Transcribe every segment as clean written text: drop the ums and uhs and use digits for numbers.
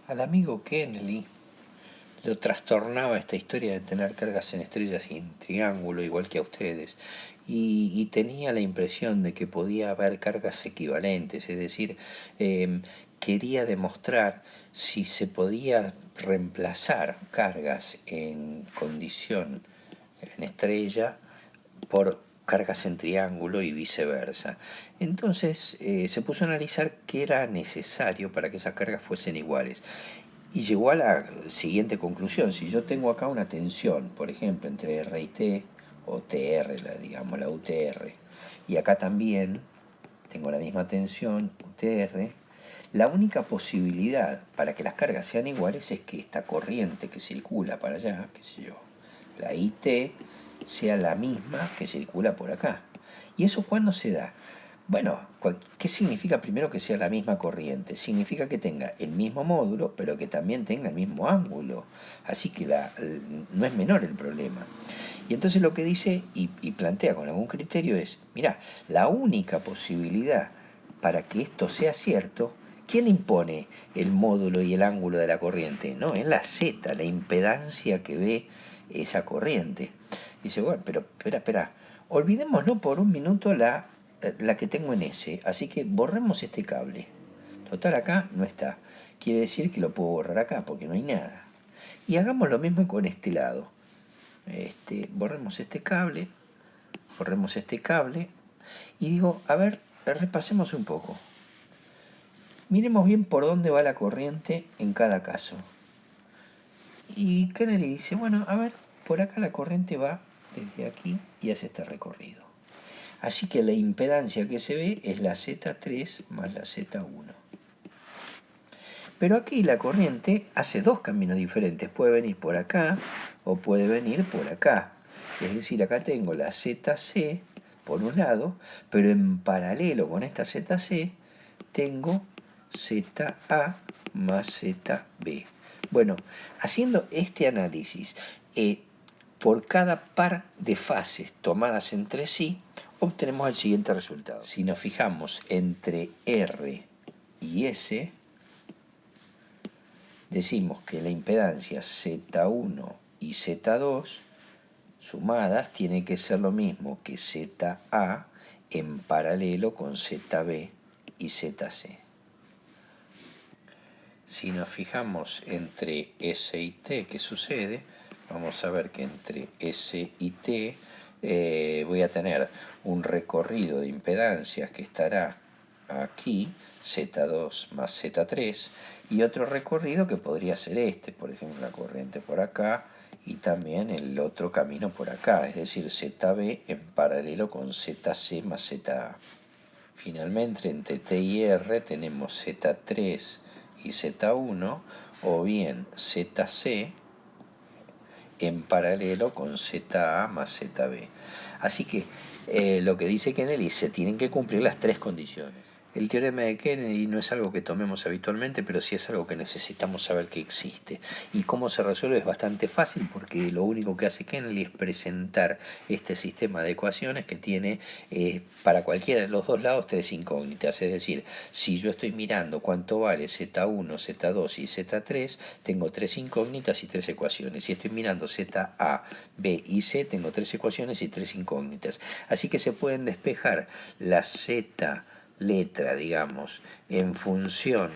Al amigo Kennedy lo trastornaba esta historia de tener cargas en estrellas y en triángulo, igual que a ustedes, y tenía la impresión de que podía haber cargas equivalentes, es decir, quería demostrar si se podía reemplazar cargas en condición en estrella por cargas en triángulo y viceversa. Entonces se puso a analizar qué era necesario para que esas cargas fuesen iguales. Y llegó a la siguiente conclusión: si yo tengo acá una tensión, por ejemplo, entre R y T, o TR, digamos, la UTR, y acá también tengo la misma tensión, UTR, la única posibilidad para que las cargas sean iguales es que esta corriente que circula para allá, qué sé yo, la IT, sea la misma que circula por acá. ¿Y eso cuándo se da? Bueno, ¿qué significa primero que sea la misma corriente? Significa que tenga el mismo módulo, pero que también tenga el mismo ángulo. Así que no es menor el problema. Y entonces lo que dice y plantea con algún criterio es, mira, la única posibilidad para que esto sea cierto, ¿quién impone el módulo y el ángulo de la corriente? No, es la Z, la impedancia que ve esa corriente. Dice, bueno, pero espera, olvidémonos por un minuto la que tengo en S, así que borremos este cable. Total, acá no está. Quiere decir que lo puedo borrar acá porque no hay nada. Y hagamos lo mismo con este lado. Borremos este cable y digo, a ver, repasemos un poco. Miremos bien por dónde va la corriente en cada caso. Y Kennedy dice, bueno, a ver, por acá la corriente va desde aquí y hace este recorrido. Así que la impedancia que se ve es la Z3 más la Z1. Pero aquí la corriente hace dos caminos diferentes. Puede venir por acá o puede venir por acá. Es decir, acá tengo la ZC por un lado, pero en paralelo con esta ZC tengo ZA más ZB. Bueno, haciendo este análisis, por cada par de fases tomadas entre sí, obtenemos el siguiente resultado. Si nos fijamos entre R y S, decimos que la impedancia Z1 y Z2 sumadas tiene que ser lo mismo que ZA en paralelo con ZB y ZC. Si nos fijamos entre S y T, ¿qué sucede? Vamos a ver que entre S y T voy a tener un recorrido de impedancias que estará aquí, Z2 más Z3, y otro recorrido que podría ser por ejemplo, la corriente por acá y también el otro camino por acá, es decir, ZB en paralelo con ZC más ZA. Finalmente, entre T y R tenemos Z3 y Z1, o bien ZC en paralelo con ZA más ZB. Así que lo que dice Kennedy, se tienen que cumplir las tres condiciones. El teorema de Kennedy no es algo que tomemos habitualmente, pero sí es algo que necesitamos saber que existe. Y cómo se resuelve es bastante fácil, porque lo único que hace Kennedy es presentar este sistema de ecuaciones que tiene para cualquiera de los dos lados tres incógnitas. Es decir, si yo estoy mirando cuánto vale Z1, Z2 y Z3, tengo tres incógnitas y tres ecuaciones. Si estoy mirando ZA, B y C, tengo tres ecuaciones y tres incógnitas. Así que se pueden despejar la Z letra, digamos, en función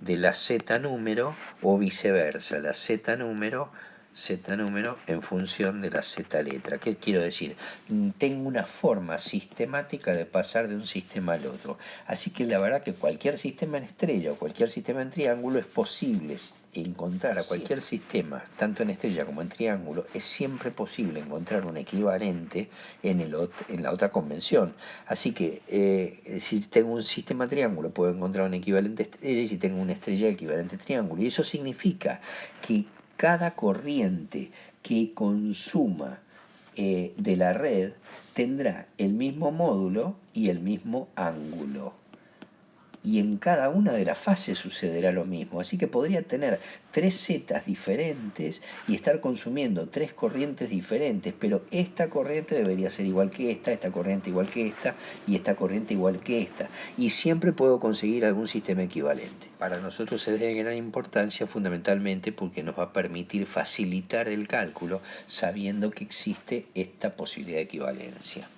de la Z número, o viceversa, la Z número en función de la Z letra. ¿Qué quiero decir? Tengo una forma sistemática de pasar de un sistema al otro. Así que la verdad que cualquier sistema en estrella o cualquier sistema en triángulo es posible encontrar a cualquier sistema, tanto en estrella como en triángulo, es siempre posible encontrar un equivalente en la otra convención. Así que si tengo un sistema triángulo puedo encontrar un equivalente estrella, y si tengo una estrella equivalente triángulo. Y eso significa que cada corriente que consuma de la red tendrá el mismo módulo y el mismo ángulo. y en cada una de las fases sucederá lo mismo. Así que podría tener 3 zetas diferentes y estar consumiendo 3 corrientes diferentes, pero esta corriente debería ser igual que esta corriente igual que esta y esta corriente igual que esta. Y siempre puedo conseguir algún sistema equivalente. Para nosotros es de gran importancia fundamentalmente porque nos va a permitir facilitar el cálculo sabiendo que existe esta posibilidad de equivalencia.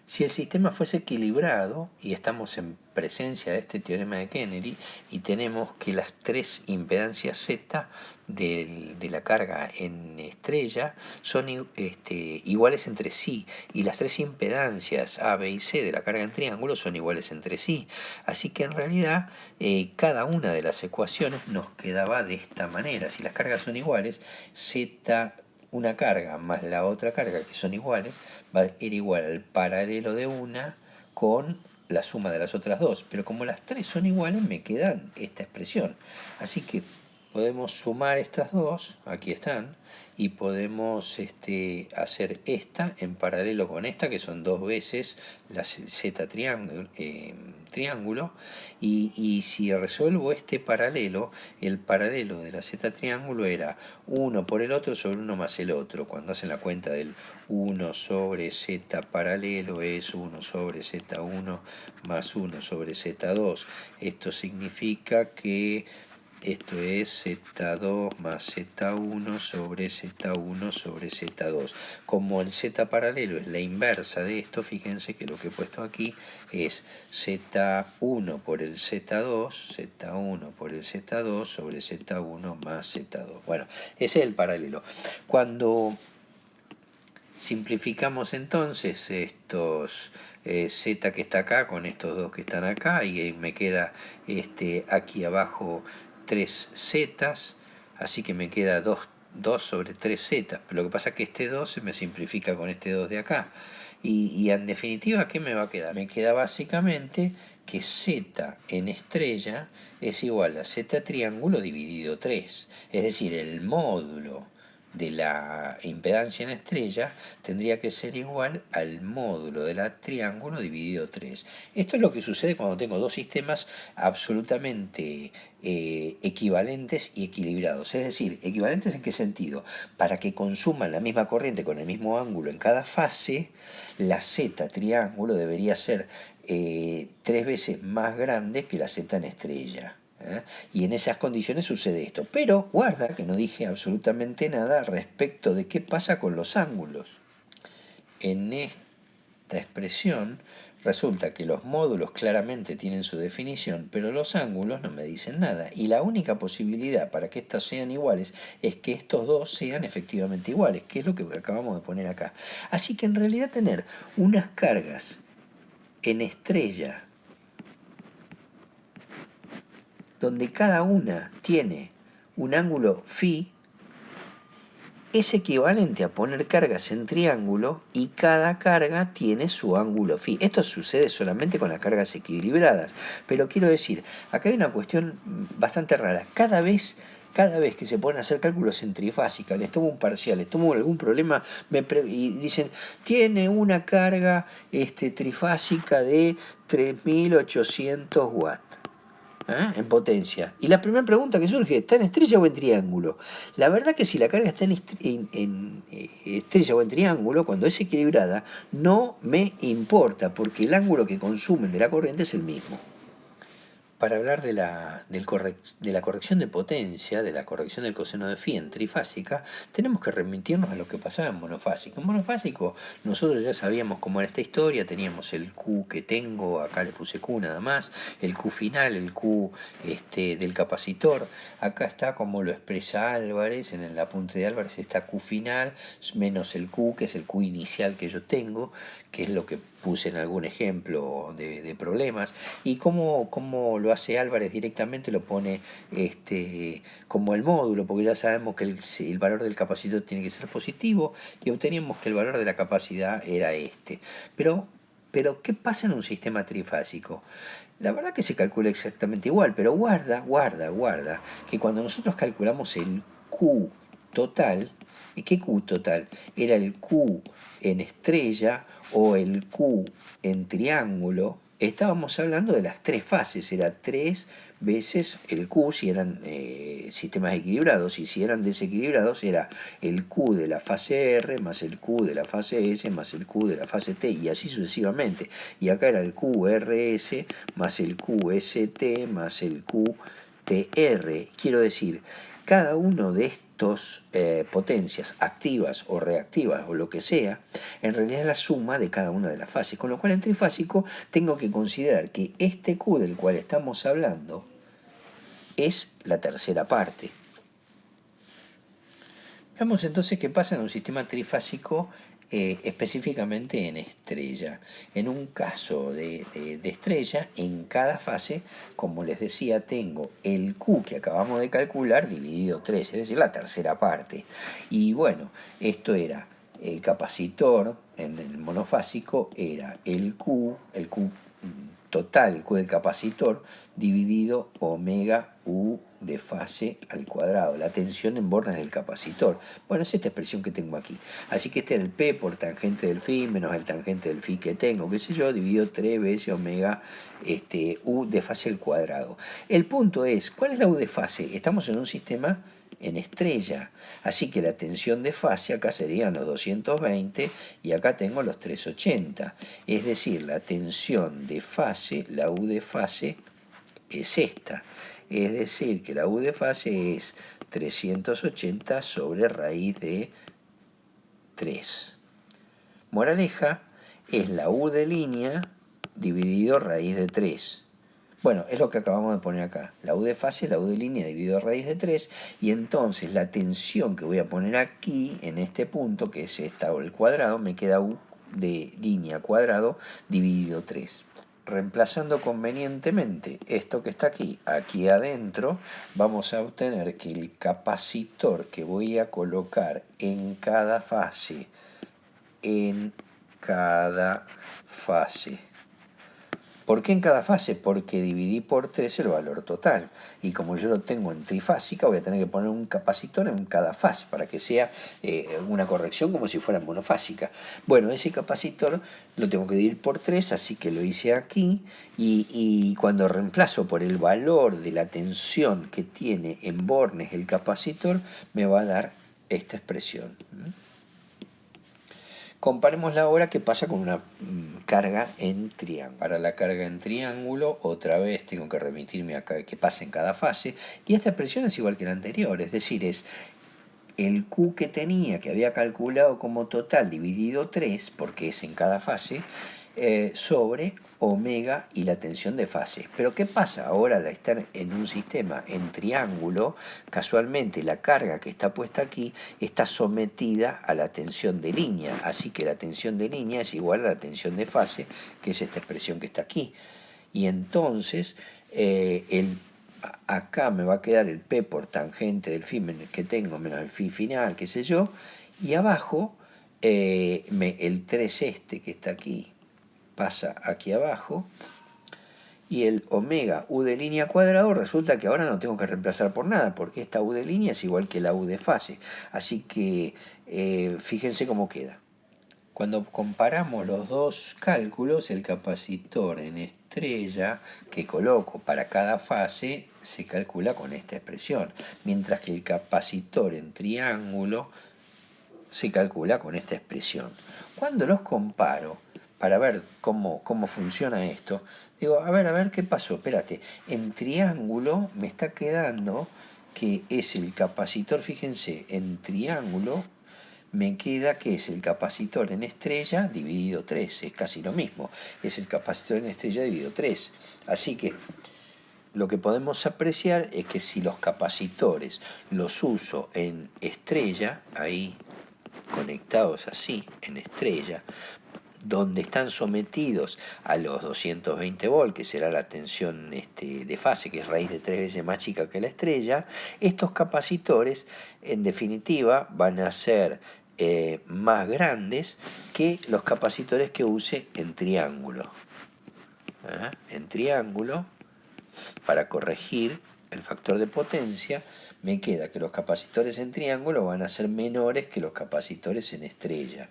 Si el sistema fuese equilibrado, y estamos en presencia de este teorema de Kennedy, y tenemos que las 3 impedancias Z de la carga en estrella son iguales entre sí, y las 3 impedancias A, B y C de la carga en triángulo son iguales entre sí. Así que en realidad cada una de las ecuaciones nos quedaba de esta manera. Si las cargas son iguales, Z una carga más la otra carga que son iguales va a ir igual al paralelo de una con la suma de las otras dos, pero como las 3 son iguales me quedan esta expresión, así que podemos sumar estas dos, aquí están, y podemos hacer esta en paralelo con esta, que son 2 veces la z triángulo, y si resuelvo este paralelo, el paralelo de la z triángulo era 1 por el otro sobre 1 más el otro. Cuando hacen la cuenta del 1 sobre z paralelo es 1 sobre z1 más 1 sobre z2. Esto significa que esto es Z2 más Z1 sobre Z1 sobre Z2. Como el Z paralelo es la inversa de esto, fíjense que lo que he puesto aquí es Z1 por el Z2, Z1 por el Z2 sobre Z1 más Z2. Bueno, ese es el paralelo. Cuando simplificamos entonces estos Z que está acá con estos dos que están acá, y me queda aquí abajo 3 zetas, así que me queda 2 sobre 3 zetas, pero lo que pasa es que este 2 se me simplifica con este 2 de acá, y en definitiva, ¿qué me va a quedar? Me queda básicamente que Z en estrella es igual a Z triángulo dividido 3, es decir, el módulo de la impedancia en estrella tendría que ser igual al módulo de la triángulo dividido 3. Esto es lo que sucede cuando tengo dos sistemas absolutamente equivalentes y equilibrados. Es decir, ¿equivalentes en qué sentido? Para que consuman la misma corriente con el mismo ángulo en cada fase, la Z triángulo debería ser 3 veces más grande que la Z en estrella. Y en esas condiciones sucede esto. Pero guarda que no dije absolutamente nada respecto de qué pasa con los ángulos. En esta expresión resulta que los módulos claramente tienen su definición, pero los ángulos no me dicen nada. Y la única posibilidad para que estos sean iguales es que estos dos sean efectivamente iguales, que es lo que acabamos de poner acá. Así que en realidad tener unas cargas en estrella donde cada una tiene un ángulo phi, es equivalente a poner cargas en triángulo y cada carga tiene su ángulo phi. Esto sucede solamente con las cargas equilibradas, pero quiero decir, acá hay una cuestión bastante rara. Cada vez que se ponen a hacer cálculos en trifásica, les tomo un parcial, les tomo algún problema y dicen, tiene una carga trifásica de 3800 watts. En potencia. Y la primera pregunta que surge, ¿está en estrella o en triángulo? La verdad que si la carga está en estrella o en triángulo, cuando es equilibrada, no me importa, porque el ángulo que consumen de la corriente es el mismo. Para hablar de la corrección de potencia, de la corrección del coseno de phi en trifásica, tenemos que remitirnos a lo que pasaba en monofásico. En monofásico nosotros ya sabíamos cómo era esta historia, teníamos el Q que tengo, acá le puse Q nada más, el Q final, el Q del capacitor, acá está como lo expresa Álvarez, en el apunte de Álvarez está Q final menos el Q, que es el Q inicial que yo tengo, que es lo que puse en algún ejemplo de problemas, y cómo lo hace Álvarez directamente, lo pone como el módulo, porque ya sabemos que el valor del capacitor tiene que ser positivo, y obteníamos que el valor de la capacidad era este. Pero ¿qué pasa en un sistema trifásico? La verdad que se calcula exactamente igual, pero guarda, que cuando nosotros calculamos el Q total, ¿qué Q total? Era el Q en estrella o el Q en triángulo, estábamos hablando de las tres fases, era 3 veces el Q si eran sistemas equilibrados, y si eran desequilibrados era el Q de la fase R más el Q de la fase S más el Q de la fase T, y así sucesivamente. Y acá era el QRS más el QST más el QTR. Quiero decir, cada uno de estos potencias activas o reactivas o lo que sea, en realidad es la suma de cada una de las fases. Con lo cual en trifásico tengo que considerar que este Q del cual estamos hablando es la tercera parte. Veamos entonces qué pasa en un sistema trifásico, específicamente en estrella. En un caso de estrella, en cada fase, como les decía, tengo el Q que acabamos de calcular dividido 3, es decir, la tercera parte. Y bueno, esto era el capacitor en el monofásico, era el Q total, el Q del capacitor, dividido omega U de fase al cuadrado, la tensión en bornes del capacitor. Bueno, es esta expresión que tengo aquí. Así que este es el P por tangente del phi menos el tangente del phi que tengo, qué sé yo, dividido 3 veces omega U de fase al cuadrado. El punto es, ¿cuál es la U de fase? Estamos en un sistema en estrella, así que la tensión de fase acá serían los 220 y acá tengo los 380, es decir, la tensión de fase, la U de fase es esta, es decir, que la U de fase es 380 sobre raíz de 3. Moraleja, es la U de línea dividido raíz de 3. Bueno, es lo que acabamos de poner acá. La U de fase, la U de línea dividido raíz de 3. Y entonces la tensión que voy a poner aquí, en este punto, que es esta o el cuadrado, me queda U de línea cuadrado dividido 3. Reemplazando convenientemente esto que está aquí, aquí adentro, vamos a obtener que el capacitor que voy a colocar en cada fase, ¿por qué en cada fase? Porque dividí por 3 el valor total. Y como yo lo tengo en trifásica, voy a tener que poner un capacitor en cada fase para que sea una corrección como si fuera monofásica. Bueno, ese capacitor lo tengo que dividir por 3, así que lo hice aquí. Y cuando reemplazo por el valor de la tensión que tiene en bornes el capacitor, me va a dar esta expresión. Comparemos ahora qué pasa con una carga en triángulo. Para la carga en triángulo, otra vez tengo que remitirme a qué pasa en cada fase. Y esta expresión es igual que la anterior, es decir, es el Q que tenía, que había calculado como total dividido 3, porque es en cada fase, sobre omega y la tensión de fase. Pero ¿qué pasa ahora al estar en un sistema en triángulo? Casualmente la carga que está puesta aquí está sometida a la tensión de línea, así que la tensión de línea es igual a la tensión de fase, que es esta expresión que está aquí. Y entonces acá me va a quedar el P por tangente del phi que tengo menos el phi final, qué sé yo, y abajo el 3 este que está aquí pasa aquí abajo, y el omega U de línea cuadrado resulta que ahora no tengo que reemplazar por nada, porque esta U de línea es igual que la U de fase. Así que fíjense cómo queda. Cuando comparamos los dos cálculos, el capacitor en estrella que coloco para cada fase se calcula con esta expresión, mientras que el capacitor en triángulo se calcula con esta expresión. Cuando los comparo, para ver cómo funciona esto, digo, a ver, ¿qué pasó? Espérate, en triángulo me está quedando que es el capacitor, fíjense, en triángulo me queda que es el capacitor en estrella dividido 3, es casi lo mismo, es el capacitor en estrella dividido 3. Así que lo que podemos apreciar es que si los capacitores los uso en estrella, ahí conectados así, en estrella, donde están sometidos a los 220 volts, que será la tensión de fase, que es raíz de 3 veces más chica que la estrella, estos capacitores, en definitiva, van a ser más grandes que los capacitores que use en triángulo. En triángulo, para corregir el factor de potencia, me queda que los capacitores en triángulo van a ser menores que los capacitores en estrella.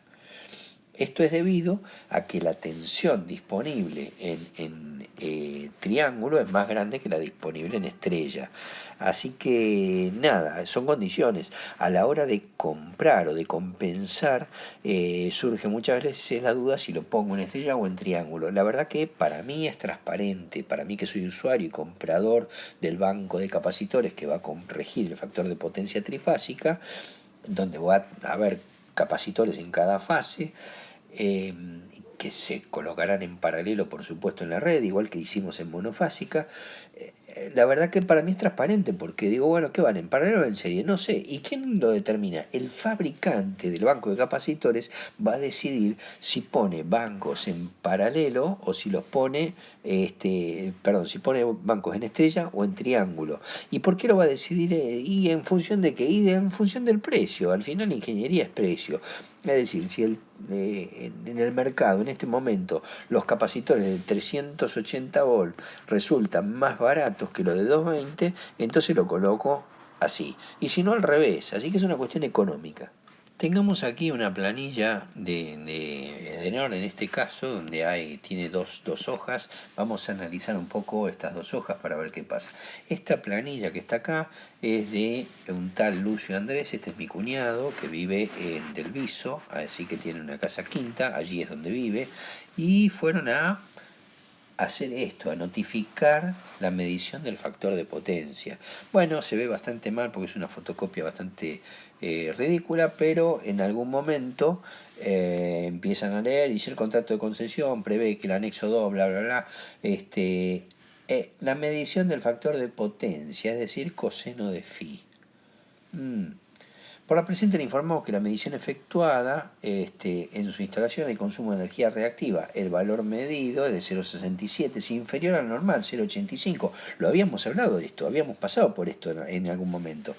Esto es debido a que la tensión disponible en triángulo es más grande que la disponible en estrella. Así que nada, son condiciones. A la hora de comprar o de compensar, surge muchas veces la duda si lo pongo en estrella o en triángulo. La verdad que para mí es transparente, para mí que soy usuario y comprador del banco de capacitores que va a regir el factor de potencia trifásica, donde va a haber capacitores en cada fase, eh, que se colocarán en paralelo, por supuesto, en la red, igual que hicimos en monofásica. La verdad que para mí es transparente, porque digo, bueno, ¿qué van? ¿En paralelo o en serie? No sé. ¿Y quién lo determina? El fabricante del banco de capacitores va a decidir si pone bancos en paralelo o si los pone, perdón, si pone bancos en estrella o en triángulo. ¿Y por qué lo va a decidir? ¿Y en función de qué? Y en función del precio. Al final la ingeniería es precio. Es decir, si en el mercado en este momento los capacitores de 380 volt resultan más baratos que los de 220, entonces lo coloco así. Y si no, al revés. Así que es una cuestión económica. Tengamos aquí una planilla de Edenor, en este caso, donde tiene dos hojas. Vamos a analizar un poco estas dos hojas para ver qué pasa. Esta planilla que está acá es de un tal Lucio Andrés, este es mi cuñado, que vive en Del Viso, así que tiene una casa quinta, allí es donde vive, y fueron a hacer esto, a notificar la medición del factor de potencia. Bueno, se ve bastante mal porque es una fotocopia bastante ridícula, pero en algún momento empiezan a leer, dice el contrato de concesión, prevé que el anexo 2, bla, bla, bla, la medición del factor de potencia, es decir, coseno de phi. Por la presente le informamos que la medición efectuada en su instalación de consumo de energía reactiva, el valor medido es de 0,67, es inferior al normal, 0,85. Lo habíamos hablado de esto, habíamos pasado por esto en algún momento.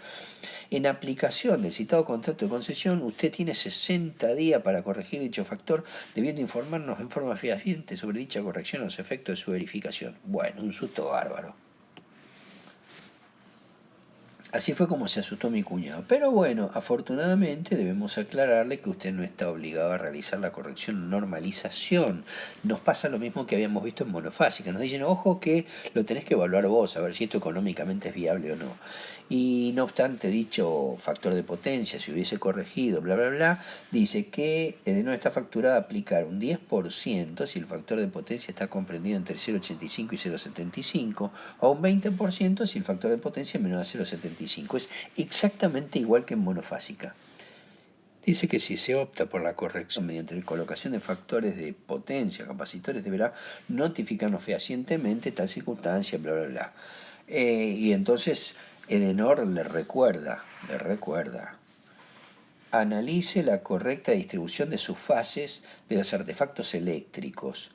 En aplicación del citado contrato de concesión, usted tiene 60 días para corregir dicho factor, debiendo informarnos en forma fehaciente sobre dicha corrección o los efectos de su verificación. Bueno, un susto bárbaro. Así fue como se asustó mi cuñado. Pero bueno, afortunadamente debemos aclararle que usted no está obligado a realizar la corrección o normalización. Nos pasa lo mismo que habíamos visto en monofásica. Nos dicen, ojo que lo tenés que evaluar vos, a ver si esto económicamente es viable o no. Y no obstante dicho factor de potencia, si hubiese corregido, bla, bla, bla, dice que no está facturada a aplicar un 10% si el factor de potencia está comprendido entre 0,85 y 0,75, o un 20% si el factor de potencia es menor a 0,75. Es exactamente igual que en monofásica. Dice que si se opta por la corrección mediante la colocación de factores de potencia, capacitores, deberá notificarnos fehacientemente tal circunstancia, bla, bla, bla. Y entonces Edenor le recuerda, analice la correcta distribución de sus fases de los artefactos eléctricos.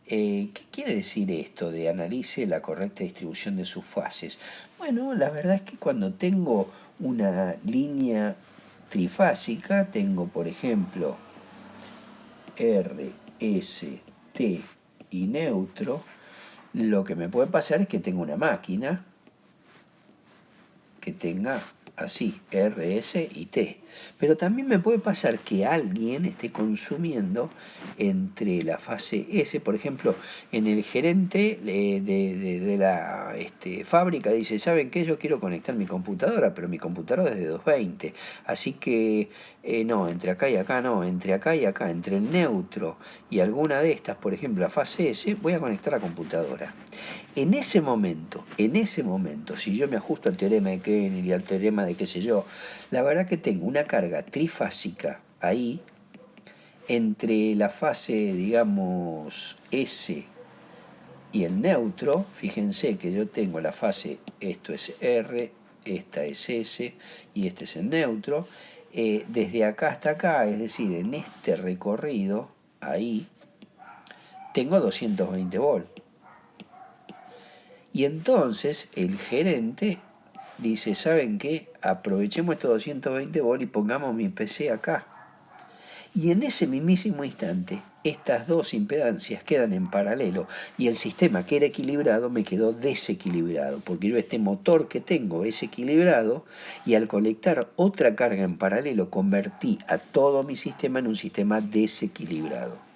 ¿Qué quiere decir esto de analice la correcta distribución de sus fases? Bueno, la verdad es que cuando tengo una línea trifásica, tengo por ejemplo R, S, T y neutro, lo que me puede pasar es que tengo una máquina que tenga así, R, S y T. Pero también me puede pasar que alguien esté consumiendo entre la fase S, por ejemplo, en el gerente de la fábrica dice, ¿saben qué? Yo quiero conectar mi computadora, pero mi computadora es de 220. Así que no, entre acá y acá no, entre acá y acá, entre el neutro y alguna de estas, por ejemplo, la fase S, voy a conectar la computadora. En ese momento, si yo me ajusto al teorema de Kennedy y al teorema de qué sé yo, la verdad que tengo una carga trifásica ahí entre la fase, digamos, S y el neutro. Fíjense que yo tengo la fase, esto es R, esta es S y este es el neutro. Desde acá hasta acá, es decir, en este recorrido, ahí, tengo 220 volts. Y entonces el gerente dice, ¿saben qué? Aprovechemos estos 220 volts y pongamos mi PC acá. Y en ese mismísimo instante, estas dos impedancias quedan en paralelo y el sistema que era equilibrado me quedó desequilibrado, porque yo este motor que tengo es equilibrado y al conectar otra carga en paralelo convertí a todo mi sistema en un sistema desequilibrado.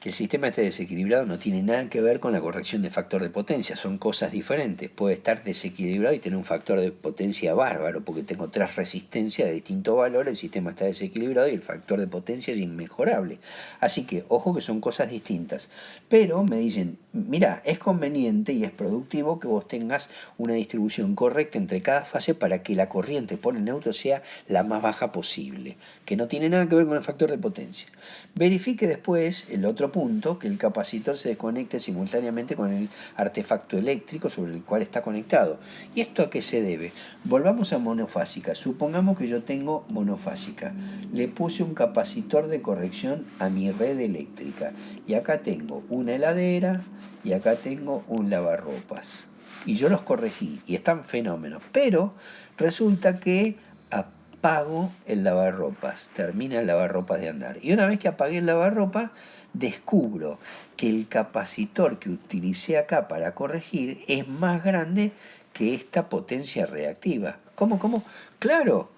Que el sistema esté desequilibrado no tiene nada que ver con la corrección de factor de potencia, son cosas diferentes. Puede estar desequilibrado y tener un factor de potencia bárbaro, porque tengo tres resistencias de distintos valores, el sistema está desequilibrado y el factor de potencia es inmejorable. Así que, ojo que son cosas distintas. Pero me dicen, mira, es conveniente y es productivo que vos tengas una distribución correcta entre cada fase para que la corriente por el neutro sea la más baja posible, que no tiene nada que ver con el factor de potencia. Verifique después el otro punto, que el capacitor se desconecte simultáneamente con el artefacto eléctrico sobre el cual está conectado. ¿Y esto a qué se debe? Volvamos a monofásica. Supongamos que yo tengo monofásica. Le puse un capacitor de corrección a mi red eléctrica. Y acá tengo una heladera y acá tengo un lavarropas. Y yo los corregí y están fenómenos. Pero resulta que apago el lavarropas, termina el lavarropas de andar. Y una vez que apagué el lavarropas, descubro que el capacitor que utilicé acá para corregir es más grande que esta potencia reactiva. ¿Cómo? Claro,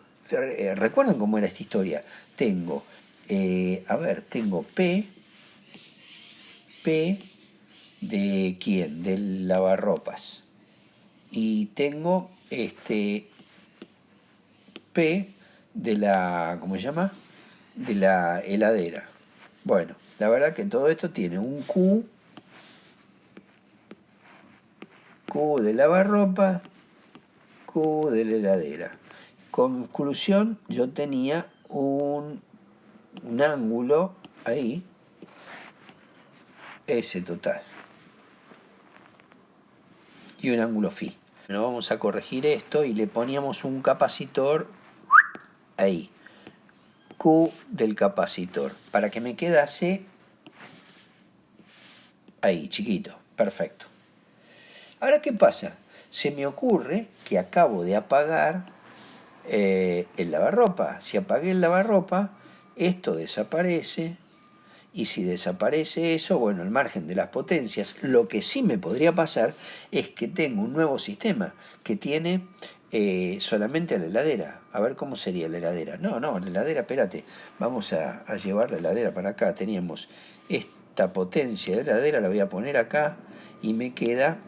recuerden cómo era esta historia. Tengo, tengo P de ¿quién? Del lavarropas. Y tengo P de la, ¿cómo se llama? De la heladera. Bueno, la verdad que todo esto tiene un Q de lavarropa, Q de la heladera. Conclusión, yo tenía un ángulo ahí, S total, y un ángulo phi. Bueno, vamos a corregir esto y le poníamos un capacitor ahí. Q del capacitor, para que me quedase ahí, chiquito, perfecto. Ahora, ¿qué pasa? Se me ocurre que acabo de apagar el lavarropa. Si apagué el lavarropa, esto desaparece, y si desaparece eso, bueno, el margen de las potencias, lo que sí me podría pasar es que tengo un nuevo sistema que tiene solamente la heladera. A ver cómo sería la heladera. No, la heladera, espérate, vamos a llevar la heladera para acá. Teníamos esta potencia de la heladera, la voy a poner acá y me queda,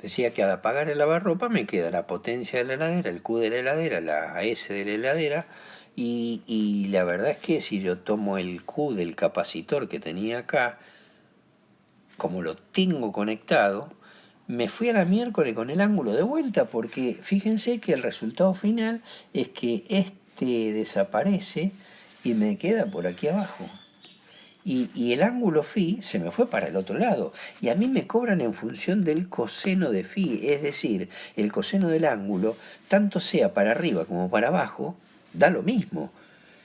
decía que al apagar el lavarropa me queda la potencia de la heladera, el Q de la heladera, la S de la heladera, y la verdad es que si yo tomo el Q del capacitor que tenía acá, como lo tengo conectado, me fui a la miércoles con el ángulo de vuelta, porque fíjense que el resultado final es que este desaparece y me queda por aquí abajo. Y el ángulo phi se me fue para el otro lado. Y a mí me cobran en función del coseno de phi, es decir, el coseno del ángulo, tanto sea para arriba como para abajo, da lo mismo.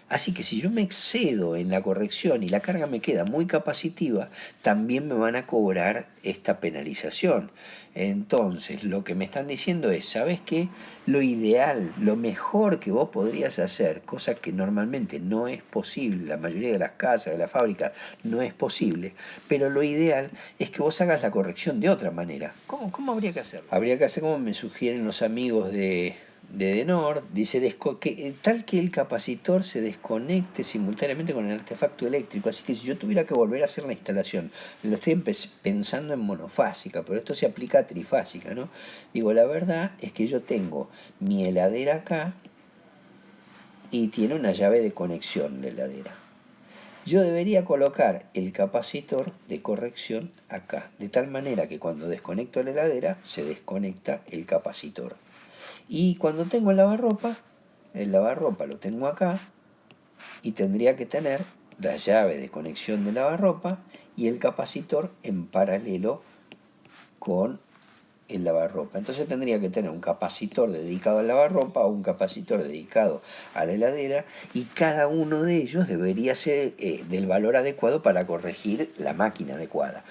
Así que si yo me excedo en la corrección y la carga me queda muy capacitiva, también me van a cobrar esta penalización. Entonces, lo que me están diciendo es, ¿sabes qué? Lo ideal, lo mejor que vos podrías hacer, cosa que normalmente no es posible, la mayoría de las casas, de las fábricas, no es posible, pero lo ideal es que vos hagas la corrección de otra manera. ¿Cómo habría que hacerlo? Habría que hacer como me sugieren los amigos de Denor, dice tal que el capacitor se desconecte simultáneamente con el artefacto eléctrico. Así que si yo tuviera que volver a hacer la instalación, lo estoy pensando en monofásica, pero esto se aplica a trifásica, ¿no? Digo, la verdad es que yo tengo mi heladera acá y tiene una llave de conexión la heladera. Yo debería colocar el capacitor de corrección acá, de tal manera que cuando desconecto la heladera, se desconecta el capacitor. Y cuando tengo el lavarropa lo tengo acá y tendría que tener la llave de conexión del lavarropa y el capacitor en paralelo con el lavarropa. Entonces tendría que tener un capacitor dedicado al lavarropa o un capacitor dedicado a la heladera, y cada uno de ellos debería ser del valor adecuado para corregir la máquina adecuada.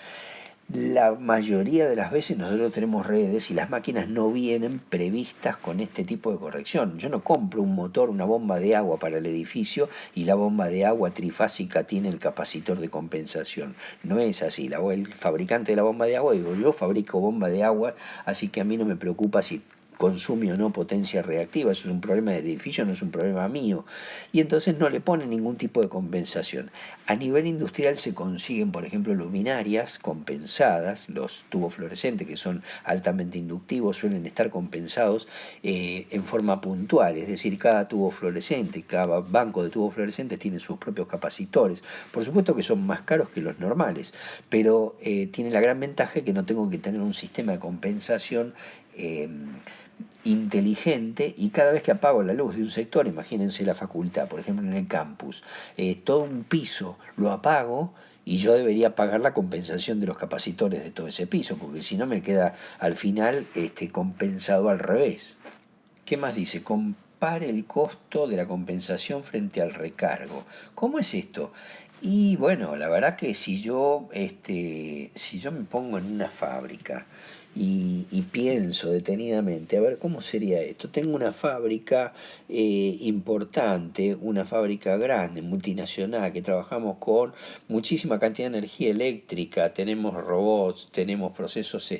La mayoría de las veces nosotros tenemos redes y las máquinas no vienen previstas con este tipo de corrección. Yo no compro un motor, una bomba de agua para el edificio y la bomba de agua trifásica tiene el capacitor de compensación. No es así. El fabricante de la bomba de agua, digo, yo fabrico bomba de agua, así que a mí no me preocupa si consume o no potencia reactiva. Eso es un problema del edificio, no es un problema mío. Y entonces no le ponen ningún tipo de compensación. A nivel industrial se consiguen, por ejemplo, luminarias compensadas, los tubos fluorescentes que son altamente inductivos suelen estar compensados en forma puntual, es decir, cada tubo fluorescente, cada banco de tubos fluorescentes tiene sus propios capacitores. Por supuesto que son más caros que los normales, pero tiene la gran ventaja que no tengo que tener un sistema de compensación inteligente, y cada vez que apago la luz de un sector, imagínense la facultad, por ejemplo en el campus, todo un piso lo apago y yo debería pagar la compensación de los capacitores de todo ese piso, porque si no me queda al final compensado al revés. ¿Qué más dice? Compare el costo de la compensación frente al recargo. ¿Cómo es esto? Y bueno, la verdad que si yo me pongo en una fábrica y pienso detenidamente, a ver, ¿cómo sería esto? Tengo una fábrica importante, una fábrica grande, multinacional, que trabajamos con muchísima cantidad de energía eléctrica, tenemos robots, tenemos procesos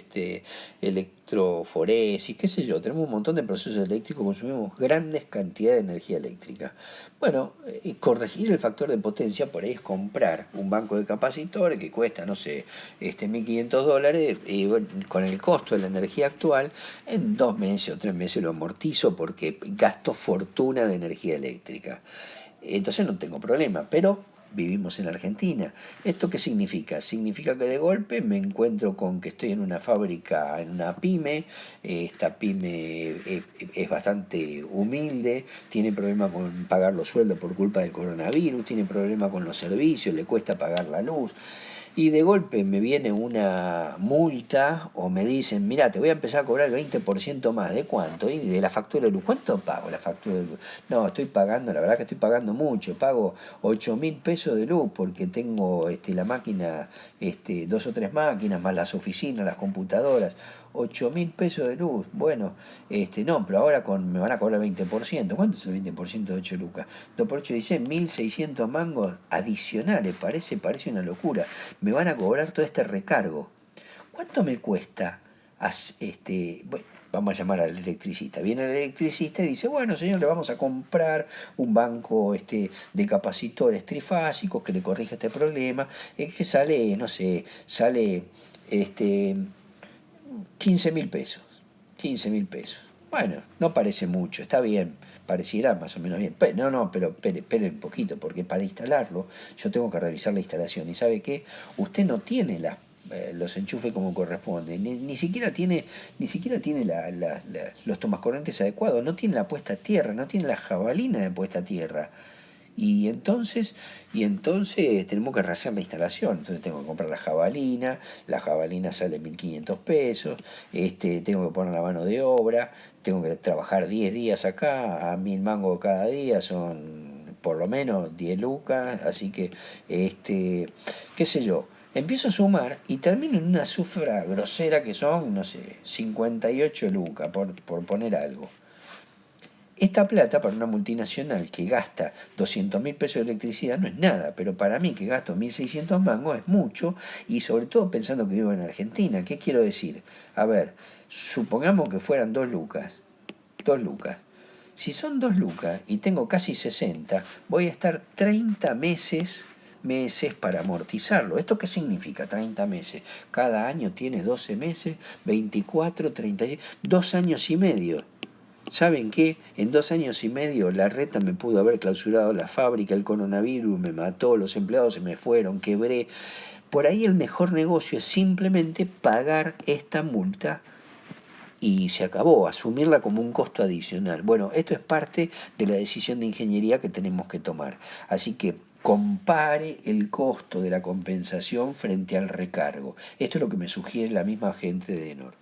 electroforesis, qué sé yo, tenemos un montón de procesos eléctricos, consumimos grandes cantidades de energía eléctrica. Bueno, corregir el factor de potencia por ahí es comprar un banco de capacitores que cuesta, no sé, $1.500, y bueno, con el costo de la energía actual, en 2 meses o 3 meses lo amortizo porque gasto fortuna de energía eléctrica. Entonces no tengo problema, pero vivimos en Argentina. ¿Esto qué significa? Significa que de golpe me encuentro con que estoy en una fábrica, en una pyme, esta pyme es bastante humilde, tiene problema con pagar los sueldos por culpa del coronavirus, tiene problema con los servicios, le cuesta pagar la luz. Y de golpe me viene una multa o me dicen, mira, te voy a empezar a cobrar el 20% más. ¿De cuánto? Y de la factura de luz. ¿Cuánto pago la factura de luz? No, estoy pagando, la verdad que estoy pagando mucho. Pago 8.000 pesos de luz porque tengo la máquina, 2 o 3 máquinas, más las oficinas, las computadoras. 8.000 pesos de luz. Bueno, no, pero ahora me van a cobrar el 20%. ¿Cuánto es el 20% de 8 lucas? 2 por 8 dice 1.600 mangos adicionales. Parece una locura. Me van a cobrar todo este recargo. ¿Cuánto me cuesta? Bueno, vamos a llamar al electricista. Viene el electricista y dice, bueno, señor, le vamos a comprar un banco de capacitores trifásicos que le corrija este problema, que sale, no sé, sale 15.000 pesos. 15.000 pesos. Bueno, no parece mucho, está bien, pareciera más o menos bien. Pero espere un poquito, porque para instalarlo yo tengo que revisar la instalación. ¿Y sabe qué? Usted no tiene los enchufes como corresponde, ni siquiera tiene los tomacorrientes adecuados, no tiene la puesta a tierra, no tiene la jabalina de puesta a tierra. Y entonces tenemos que rehacer la instalación. Entonces tengo que comprar la jabalina sale 1.500 pesos, tengo que poner la mano de obra, tengo que trabajar 10 días acá, a 1.000 mangos cada día, son por lo menos 10 lucas, así que, qué sé yo. Empiezo a sumar y termino en una cifra grosera que son, no sé, 58 lucas, por poner algo. Esta plata para una multinacional que gasta 200.000 pesos de electricidad no es nada, pero para mí que gasto 1.600 mangos es mucho, y sobre todo pensando que vivo en Argentina. ¿Qué quiero decir? A ver, supongamos que fueran 2 lucas. 2 lucas. Si son 2 lucas y tengo casi 60, voy a estar 30 meses para amortizarlo. ¿Esto qué significa? 30 meses. Cada año tiene 12 meses, 24, 30, 2 años y medio. ¿Saben qué? En 2 años y medio la reta me pudo haber clausurado la fábrica, el coronavirus me mató, los empleados se me fueron, quebré. Por ahí el mejor negocio es simplemente pagar esta multa y se acabó, asumirla como un costo adicional. Bueno, esto es parte de la decisión de ingeniería que tenemos que tomar. Así que compare el costo de la compensación frente al recargo. Esto es lo que me sugiere la misma gente de Enor.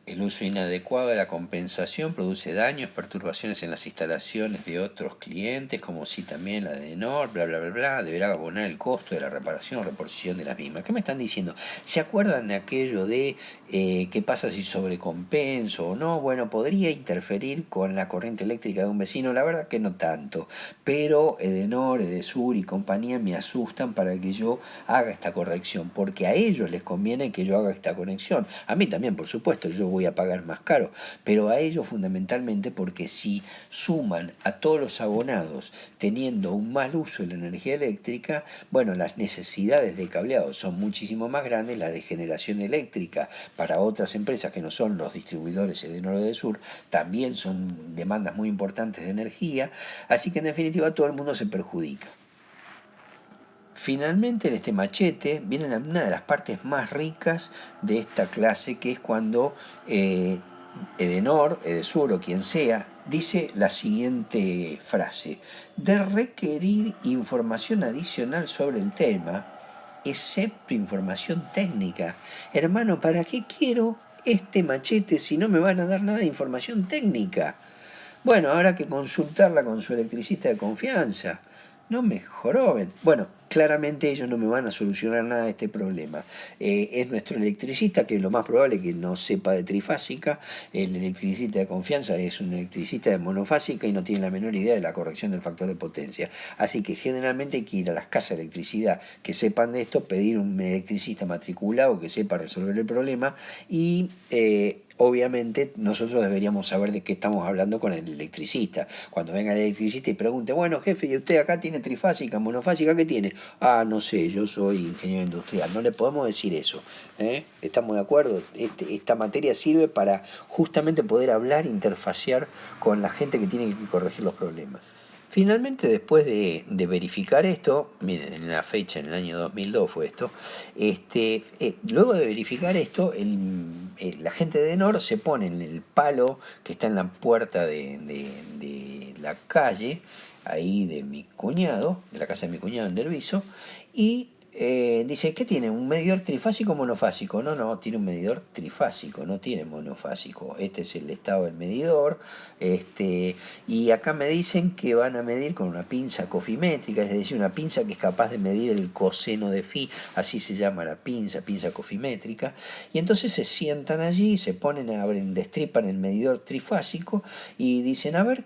El uso inadecuado de la compensación produce daños, perturbaciones en las instalaciones de otros clientes, como si también la de Edenor, bla, bla, bla, bla, deberá abonar el costo de la reparación o reposición de las mismas. ¿Qué me están diciendo? ¿Se acuerdan de aquello de qué pasa si sobrecompenso o no? Bueno, podría interferir con la corriente eléctrica de un vecino, la verdad que no tanto, pero Edenor, Edesur y compañía me asustan para que yo haga esta corrección, porque a ellos les conviene que yo haga esta conexión. A mí también, por supuesto, yo voy a pagar más caro, pero a ellos fundamentalmente porque si suman a todos los abonados teniendo un mal uso de la energía eléctrica, bueno, las necesidades de cableado son muchísimo más grandes, la de generación eléctrica para otras empresas que no son los distribuidores de Nord de Sur, también son demandas muy importantes de energía, así que en definitiva todo el mundo se perjudica. Finalmente, en este machete viene una de las partes más ricas de esta clase, que es cuando Edenor, Edesur o quien sea, dice la siguiente frase: de requerir información adicional sobre el tema, excepto información técnica. Hermano, ¿para qué quiero este machete si no me van a dar nada de información técnica? Bueno, habrá que consultarla con su electricista de confianza. No me joroben. Bueno, claramente ellos no me van a solucionar nada de este problema. Es nuestro electricista, que es lo más probable que no sepa de trifásica. El electricista de confianza es un electricista de monofásica y no tiene la menor idea de la corrección del factor de potencia. Así que generalmente hay que ir a las casas de electricidad que sepan de esto, pedir un electricista matriculado que sepa resolver el problema y obviamente nosotros deberíamos saber de qué estamos hablando con el electricista. Cuando venga el electricista y pregunte, bueno, jefe, ¿y usted acá tiene trifásica, monofásica? ¿Qué tiene? Ah, no sé, yo soy ingeniero industrial. No le podemos decir eso. ¿Estamos de acuerdo? Esta materia sirve para justamente poder hablar, interfacear con la gente que tiene que corregir los problemas. Finalmente, después de verificar esto, miren, en la fecha, en el año 2002 fue esto, luego de verificar esto, la gente de Enor se pone en el palo que está en la puerta de la calle, ahí de mi cuñado, de la casa de mi cuñado en Derviso, y dice, ¿qué tiene? ¿Un medidor trifásico o monofásico? No, no, tiene un medidor trifásico, no tiene monofásico. Este es el estado del medidor. Y acá me dicen que van a medir con una pinza cofimétrica, es decir, una pinza que es capaz de medir el coseno de phi, así se llama la pinza cofimétrica. Y entonces se sientan allí, se ponen, abren, destripan el medidor trifásico y dicen, a ver,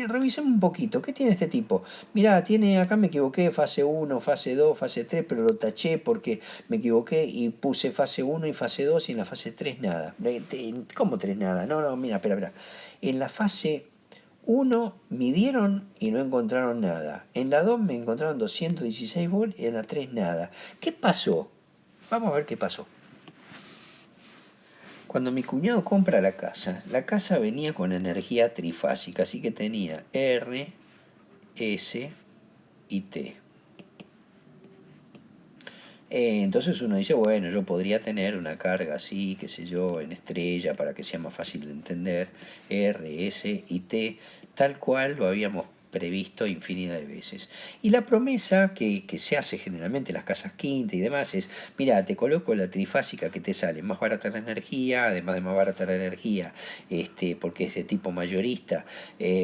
revisemos un poquito, ¿qué tiene este tipo? Mirá, tiene, acá me equivoqué, fase 1, fase 2, fase 3, pero lo taché porque me equivoqué y puse fase 1 y fase 2 y en la fase 3 nada. ¿Cómo 3 nada? No, no, mira, espera, espera. En la fase 1 midieron y no encontraron nada. En la 2 me encontraron 216 volts y en la 3 nada. ¿Qué pasó? Vamos a ver qué pasó. Cuando mi cuñado compra la casa venía con energía trifásica, así que tenía R, S y T. Entonces uno dice, bueno, yo podría tener una carga así, qué sé yo, en estrella para que sea más fácil de entender, R, S y T, tal cual lo habíamos previsto infinidad de veces. Y la promesa que se hace generalmente en las casas quinta y demás es, mira, te coloco la trifásica que te sale más barata la energía, además de más barata la energía, porque es de tipo mayorista,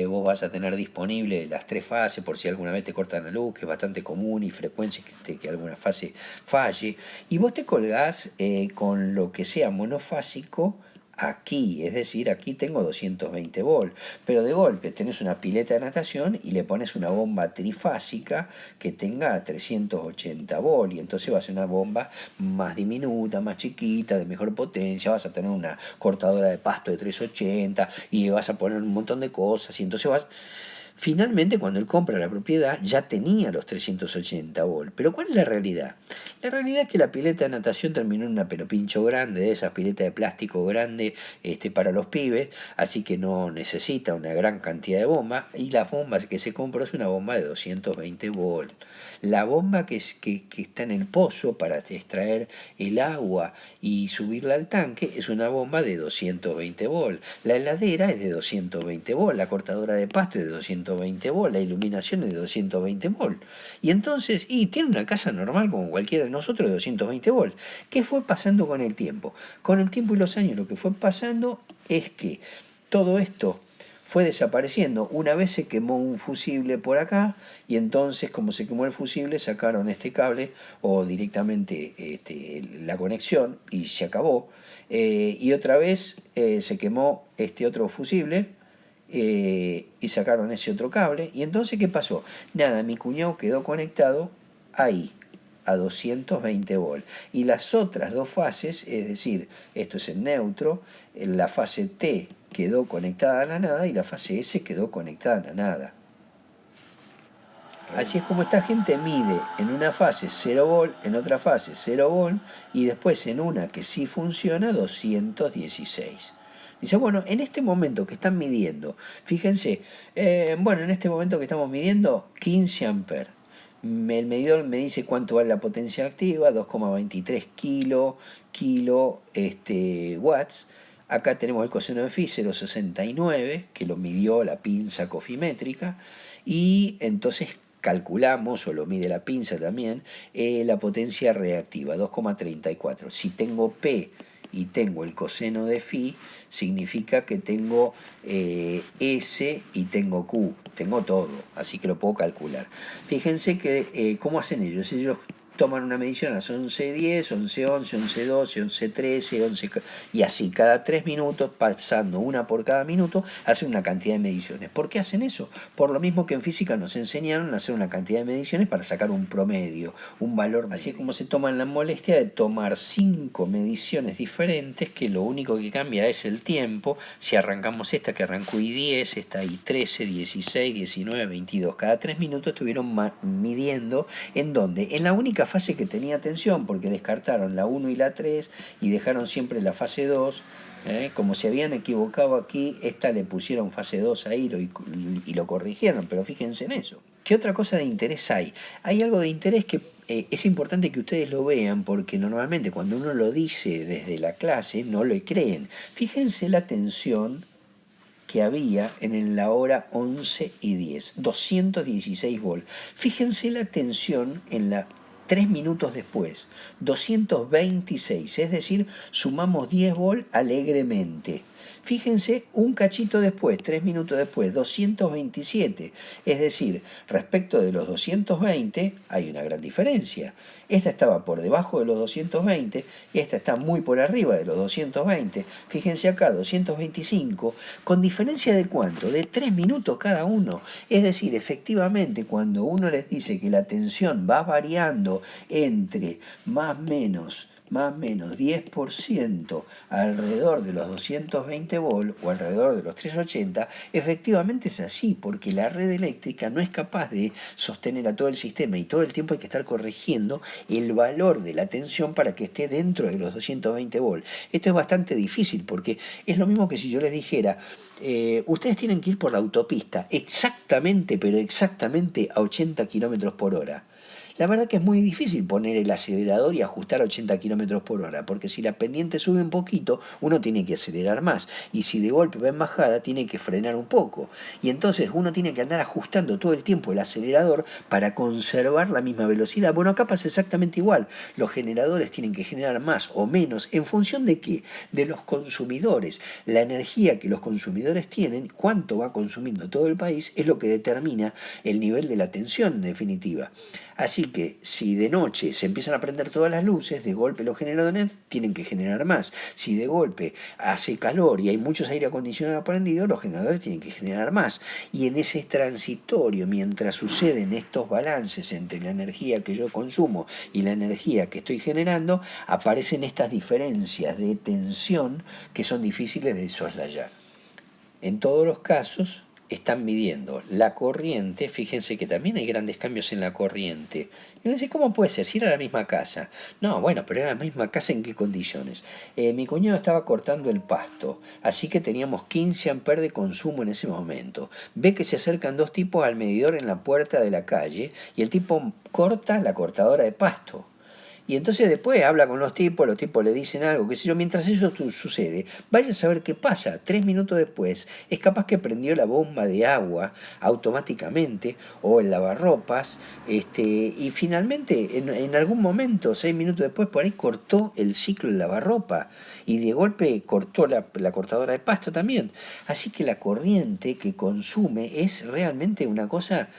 vos vas a tener disponible las tres fases por si alguna vez te cortan la luz, que es bastante común y frecuencia que alguna fase falle, y vos te colgás con lo que sea monofásico aquí, es decir, aquí tengo 220 volts, pero de golpe tenés una pileta de natación y le pones una bomba trifásica que tenga 380 volts, y entonces va a ser una bomba más diminuta, más chiquita, de mejor potencia, vas a tener una cortadora de pasto de 380 y vas a poner un montón de cosas, y entonces vas... Finalmente, cuando él compra la propiedad, ya tenía los 380 volts. Pero ¿cuál es la realidad? La realidad es que la pileta de natación terminó en una pelopincho grande, de esas piletas de plástico grande para los pibes, así que no necesita una gran cantidad de bombas, y la bomba que se compró es una bomba de 220 volts. La bomba que está en el pozo para extraer el agua y subirla al tanque es una bomba de 220 volts. La heladera es de 220 volts, la cortadora de pasto es de 220 220 volts, la iluminación es de 220 volts. Y entonces, tiene una casa normal como cualquiera de nosotros de 220 volts. ¿Qué fue pasando con el tiempo? Con el tiempo y los años lo que fue pasando es que todo esto fue desapareciendo. Una vez se quemó un fusible por acá y entonces como se quemó el fusible sacaron este cable o directamente la conexión y se acabó. Y otra vez se quemó este otro fusible y sacaron ese otro cable. Y entonces, ¿qué pasó? Nada, mi cuñado quedó conectado ahí, a 220 volts. Y las otras dos fases, es decir, esto es el neutro, la fase T quedó conectada a la nada y la fase S quedó conectada a la nada. Así es como esta gente mide en una fase 0 volt, en otra fase 0 volt y después en una que sí funciona 216. Dice, bueno, en este momento que están midiendo, fíjense, en este momento que estamos midiendo 15 amperes. El medidor me dice cuánto vale la potencia activa, 2,23 watts. Acá tenemos el coseno de Phi, 0,69, que lo midió la pinza cofimétrica. Y entonces calculamos, o lo mide la pinza también, la potencia reactiva, 2,34. Si tengo P y tengo el coseno de Phi, significa que tengo S y tengo Q, tengo todo, así que lo puedo calcular. Fíjense que cómo hacen ellos. Ellos toman una medición a las 11:10, 11:11, 11:12, 11:13, 11, y así cada 3 minutos, pasando una por cada minuto, hacen una cantidad de mediciones. ¿Por qué hacen eso? Por lo mismo que en física nos enseñaron a hacer una cantidad de mediciones para sacar un promedio, un valor. Así es como se toman la molestia de tomar 5 mediciones diferentes, que lo único que cambia es el tiempo. Si arrancamos esta que arrancó I10, esta I13, 16, 19, 22, cada 3 minutos estuvieron midiendo en dónde, en la única fase que tenía tensión, porque descartaron la 1 y la 3 y dejaron siempre la fase 2. Como se habían equivocado aquí, esta le pusieron fase 2 ahí y lo corrigieron, pero fíjense en eso. ¿Qué otra cosa de interés hay? Hay algo de interés que es importante que ustedes lo vean, porque normalmente cuando uno lo dice desde la clase no lo creen. Fíjense la tensión que había en la hora 11:10, 216 volts. Fíjense la tensión en la 3 minutos después, 226, es decir, sumamos 10 volts alegremente. Fíjense un cachito después, 3 minutos después, 227, es decir, respecto de los 220 hay una gran diferencia. Esta estaba por debajo de los 220 y esta está muy por arriba de los 220. Fíjense acá, 225, con diferencia de ¿cuánto? De 3 minutos cada uno. Es decir, efectivamente, cuando uno les dice que la tensión va variando entre más o menos 10% alrededor de los 220 volts o alrededor de los 380, efectivamente es así, porque la red eléctrica no es capaz de sostener a todo el sistema y todo el tiempo hay que estar corrigiendo el valor de la tensión para que esté dentro de los 220 volts. Esto es bastante difícil porque es lo mismo que si yo les dijera, ustedes tienen que ir por la autopista exactamente, pero exactamente a 80 kilómetros por hora. La verdad que es muy difícil poner el acelerador y ajustar a 80 kilómetros por hora, porque si la pendiente sube un poquito, uno tiene que acelerar más, y si de golpe va en bajada, tiene que frenar un poco. Y entonces uno tiene que andar ajustando todo el tiempo el acelerador para conservar la misma velocidad. Bueno, acá pasa exactamente igual. Los generadores tienen que generar más o menos, ¿en función de qué? De los consumidores. La energía que los consumidores tienen, cuánto va consumiendo todo el país, es lo que determina el nivel de la tensión, en definitiva. Así que si de noche se empiezan a prender todas las luces, de golpe los generadores tienen que generar más. Si de golpe hace calor y hay muchos aire acondicionados prendidos, los generadores tienen que generar más. Y en ese transitorio, mientras suceden estos balances entre la energía que yo consumo y la energía que estoy generando, aparecen estas diferencias de tensión que son difíciles de soslayar. En todos los casos, están midiendo la corriente. Fíjense que también hay grandes cambios en la corriente. Y uno dice, ¿cómo puede ser? Si era la misma casa. No, bueno, pero era la misma casa, ¿en qué condiciones? Mi cuñado estaba cortando el pasto, así que teníamos 15 amperes de consumo en ese momento. Ve que se acercan dos tipos al medidor en la puerta de la calle y el tipo corta la cortadora de pasto. Y entonces después habla con los tipos le dicen algo, qué sé yo, mientras eso sucede, vaya a saber qué pasa. 3 minutos después, es capaz que prendió la bomba de agua automáticamente, o el lavarropas, y finalmente, en algún momento, 6 minutos después, por ahí cortó el ciclo del lavarropa, y de golpe cortó la cortadora de pasto también. Así que la corriente que consume es realmente una cosa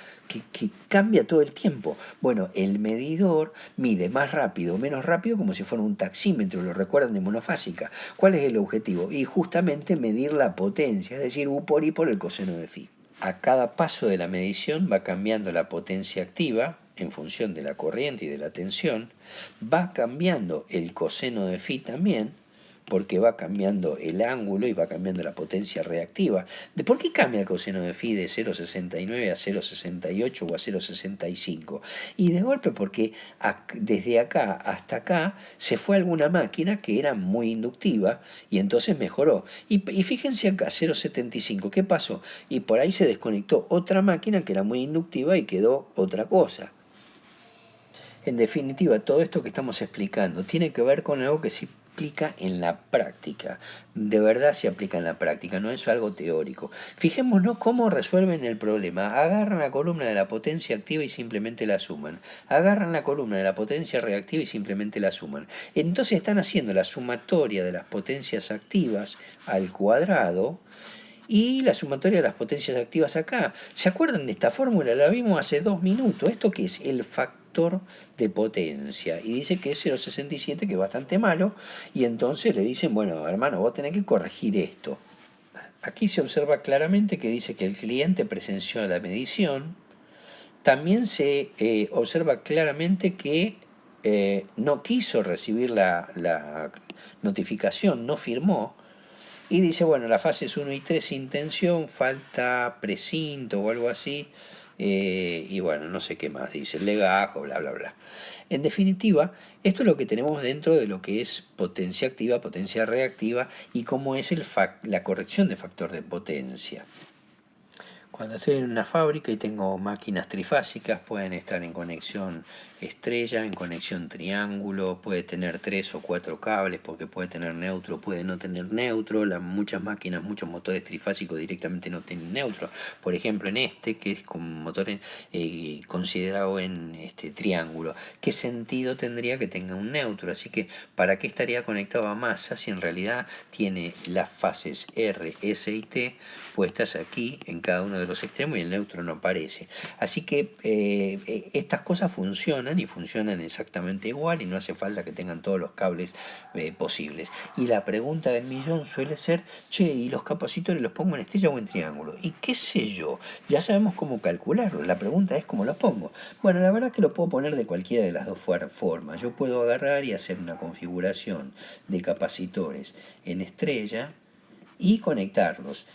que cambia todo el tiempo. Bueno, el medidor mide más rápido o menos rápido como si fuera un taxímetro, lo recuerdan de monofásica. ¿Cuál es el objetivo? Y justamente medir la potencia, es decir, U por I por el coseno de phi. A cada paso de la medición va cambiando la potencia activa en función de la corriente y de la tensión, va cambiando el coseno de phi también, porque va cambiando el ángulo y va cambiando la potencia reactiva. ¿Por qué cambia el coseno de phi de 0,69 a 0,68 o a 0,65? Y de golpe porque desde acá hasta acá se fue alguna máquina que era muy inductiva y entonces mejoró. Y fíjense acá, 0,75, ¿qué pasó? Y por ahí se desconectó otra máquina que era muy inductiva y quedó otra cosa. En definitiva, todo esto que estamos explicando tiene que ver con algo que se aplica en la práctica. De verdad se aplica en la práctica, no es algo teórico. Fijémonos cómo resuelven el problema. Agarran la columna de la potencia activa y simplemente la suman. Agarran la columna de la potencia reactiva y simplemente la suman. Entonces están haciendo la sumatoria de las potencias activas al cuadrado y la sumatoria de las potencias activas acá. ¿Se acuerdan de esta fórmula? La vimos hace 2 minutos. ¿Esto qué es? El factor de potencia. Y dice que es 0,67, que es bastante malo. Y entonces le dicen, bueno, hermano, vos tenés que corregir esto. Aquí se observa claramente que dice que el cliente presenció la medición. También se observa claramente que no quiso recibir la notificación, no firmó. Y dice, bueno, las fases 1 y 3 sin tensión, falta precinto o algo así. Y bueno, no sé qué más dice, legajo, bla, bla, bla. En definitiva, esto es lo que tenemos dentro de lo que es potencia activa, potencia reactiva y cómo es la corrección de factor de potencia. Cuando estoy en una fábrica y tengo máquinas trifásicas, pueden estar en conexión estrella, en conexión triángulo, puede tener 3 o 4 cables porque puede tener neutro, puede no tener neutro. Muchas máquinas, muchos motores trifásicos directamente no tienen neutro. Por ejemplo, en este, que es con motor considerado en triángulo, ¿qué sentido tendría que tenga un neutro? Así que, ¿para qué estaría conectado a masa si en realidad tiene las fases R, S y T puestas aquí en cada uno de los extremos y el neutro no aparece? Así que estas cosas funcionan y funcionan exactamente igual y no hace falta que tengan todos los cables posibles. Y la pregunta del millón suele ser, che, ¿y los capacitores los pongo en estrella o en triángulo? Y qué sé yo, ya sabemos cómo calcularlo, la pregunta es cómo los pongo. Bueno, la verdad que lo puedo poner de cualquiera de las dos formas. Yo puedo agarrar y hacer una configuración de capacitores en estrella y conectarlos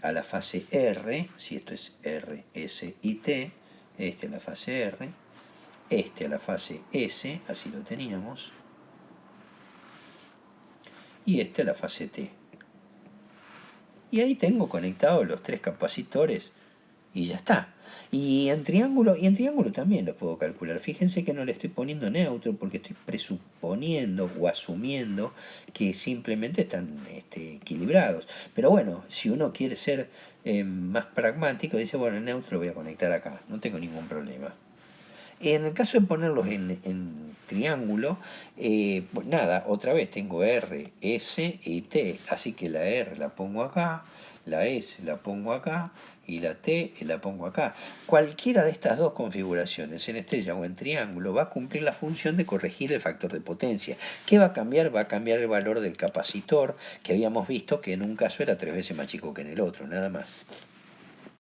a la fase R, si esto es R, S y T, a la fase R, a la fase S, así lo teníamos, y a la fase T. Y ahí tengo conectados los 3 capacitores y ya está. Y en triángulo también lo puedo calcular. Fíjense que no le estoy poniendo neutro porque estoy presuponiendo o asumiendo que simplemente están equilibrados. Pero bueno, si uno quiere ser más pragmático, dice, bueno, el neutro lo voy a conectar acá, no tengo ningún problema. En el caso de ponerlos en triángulo, pues nada, otra vez tengo R, S y T, así que la R la pongo acá, la S la pongo acá y la T la pongo acá. Cualquiera de estas dos configuraciones, en estrella o en triángulo, va a cumplir la función de corregir el factor de potencia. ¿Qué va a cambiar? Va a cambiar el valor del capacitor, que habíamos visto que en un caso era 3 veces más chico que en el otro, nada más.